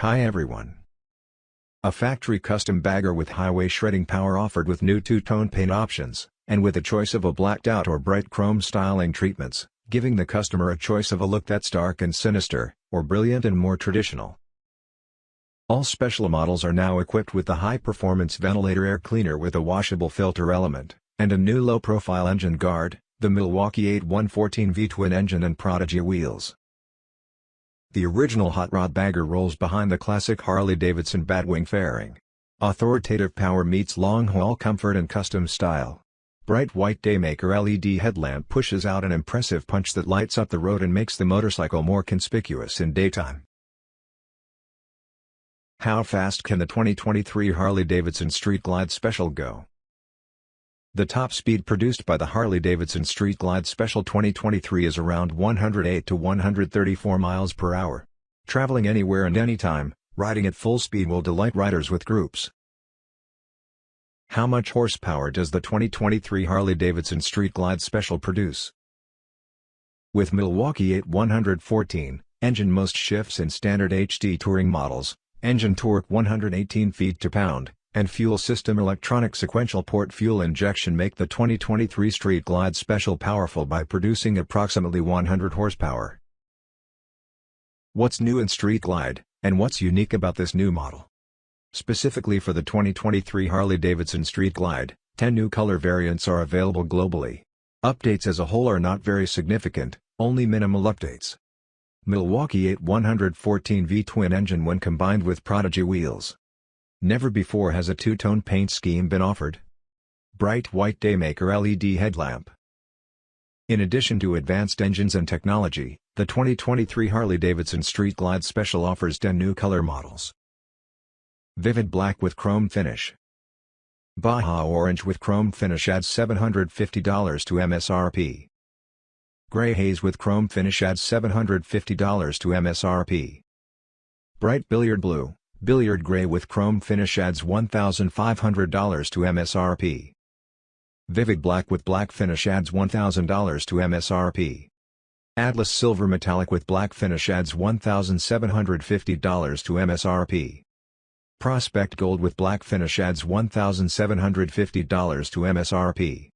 Hi everyone. A factory custom bagger with highway shredding power offered with new two-tone paint options, and with a choice of a blacked out or bright chrome styling treatments, giving the customer a choice of a look that's dark and sinister, or brilliant and more traditional. All special models are now equipped with the high-performance Ventilator air cleaner with a washable filter element, and a new low-profile engine guard, the Milwaukee-Eight114 V-Twin engine and Prodigy wheels. The original hot rod bagger rolls behind the classic Harley-Davidson batwing fairing. Authoritative power meets long-haul comfort and custom style. Bright white Daymaker LED headlamp pushes out an impressive punch that lights up the road and makes the motorcycle more conspicuous in daytime. How fast can the 2023 Harley-Davidson Street Glide Special go? The top speed produced by the Harley-Davidson Street Glide Special 2023 is around 108 to 134 miles per hour. Traveling anywhere and anytime, riding at full speed will delight riders with groups. How much horsepower does the 2023 Harley-Davidson Street Glide Special produce? With Milwaukee-Eight114 engine, most shifts in standard HD touring models, engine torque 118 feet-to-pound, and fuel system electronic sequential port fuel injection make the 2023 Street Glide Special powerful by producing approximately 100 horsepower. What's new in Street Glide, and what's unique about this new model? Specifically for the 2023 Harley-Davidson Street Glide, 10 new color variants are available globally. Updates as a whole are not very significant, only minimal updates. Milwaukee-Eight114 V-Twin engine when combined with Prodigy wheels. Never before has a two-tone paint scheme been offered. Bright white Daymaker LED headlamp. In addition to advanced engines and technology, the 2023 Harley-Davidson Street Glide Special offers 10 new color models. Vivid black with chrome finish. Baja orange with chrome finish adds $750 to MSRP. Gray haze with chrome finish adds $750 to MSRP. Bright billiard blue, billiard gray with chrome finish adds $1,500 to MSRP. Vivid black with black finish adds $1,000 to MSRP. Atlas silver metallic with black finish adds $1,750 to MSRP. Prospect gold with black finish adds $1,750 to MSRP.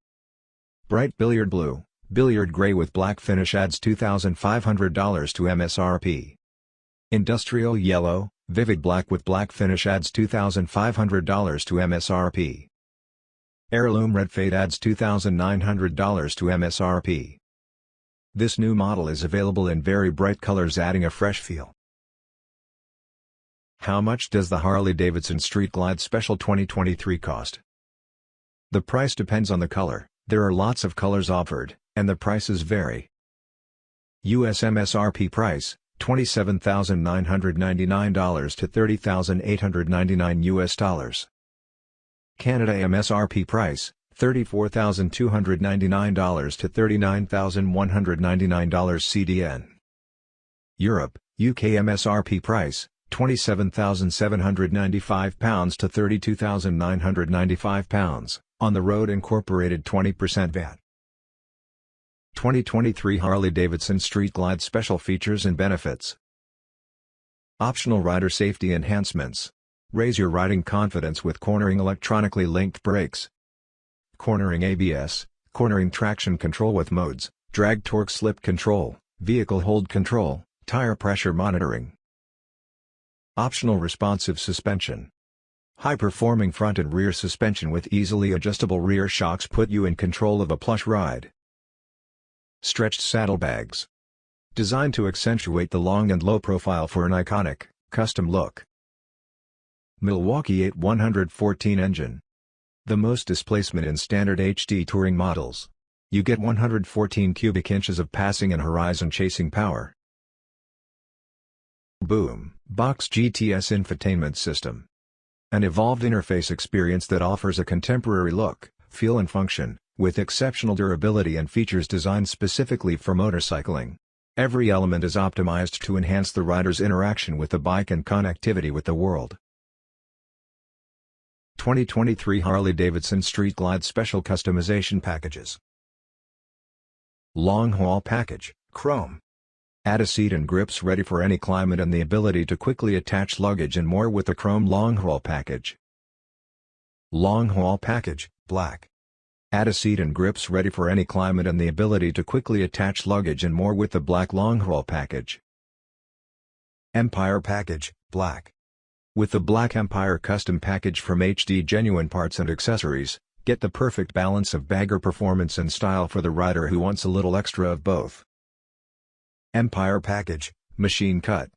Bright billiard blue, billiard gray with black finish adds $2,500 to MSRP. Industrial yellow, vivid black with black finish adds $2,500 to MSRP. Heirloom red fade adds $2,900 to MSRP. This new model is available in very bright colors, adding a fresh feel. How much does the Harley-Davidson Street Glide Special 2023 cost? The price depends on the color. There are lots of colors offered, and the prices vary. US MSRP price, $27,999 to $30,899 US. Canada MSRP price, $34,299 to $39,199 CDN. Europe, UK MSRP price, £27,795 to £32,995, on the road incorporated 20% VAT. 2023 Harley-Davidson Street Glide Special features and benefits. Optional rider safety enhancements. Raise your riding confidence with cornering electronically linked brakes. Cornering ABS, cornering traction control with modes, drag torque slip control, vehicle hold control, tire pressure monitoring. Optional responsive suspension. High-performing front and rear suspension with easily adjustable rear shocks put you in control of a plush ride. Stretched saddlebags. Designed to accentuate the long and low profile for an iconic, custom look. Milwaukee-Eight114 engine. The most displacement in standard HD touring models. You get 114 cubic inches of passing and horizon chasing power. Boom Box GTS infotainment system. An evolved interface experience that offers a contemporary look, feel and function, with exceptional durability and features designed specifically for motorcycling. Every element is optimized to enhance the rider's interaction with the bike and connectivity with the world. 2023 Harley-Davidson Street Glide Special Customization Packages. Long Haul Package, Chrome. Add a seat and grips ready for any climate and the ability to quickly attach luggage and more with the chrome long haul package. Long haul package, black. Add a seat and grips ready for any climate and the ability to quickly attach luggage and more with the black long haul package. Empire package, black. With the black Empire custom package from HD Genuine Parts and Accessories, get the perfect balance of bagger performance and style for the rider who wants a little extra of both. Empire package, machine cut.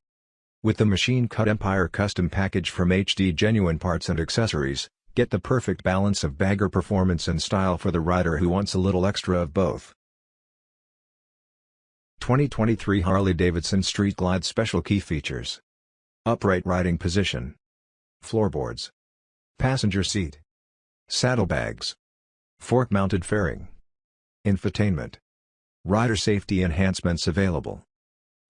With the machine cut Empire custom package from HD Genuine Parts and Accessories, get the perfect balance of bagger performance and style for the rider who wants a little extra of both. 2023 Harley-Davidson Street Glide Special Key Features. Upright riding position. Floorboards. Passenger seat. Saddlebags. Fork-mounted fairing. Infotainment. Rider safety enhancements available.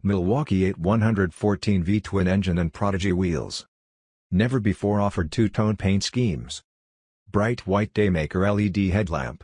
Milwaukee-Eight114 V-Twin engine and Prodigy wheels. Never before offered two-tone paint schemes. Bright white Daymaker LED headlamp.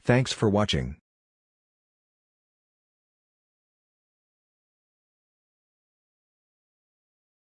Thanks for watching.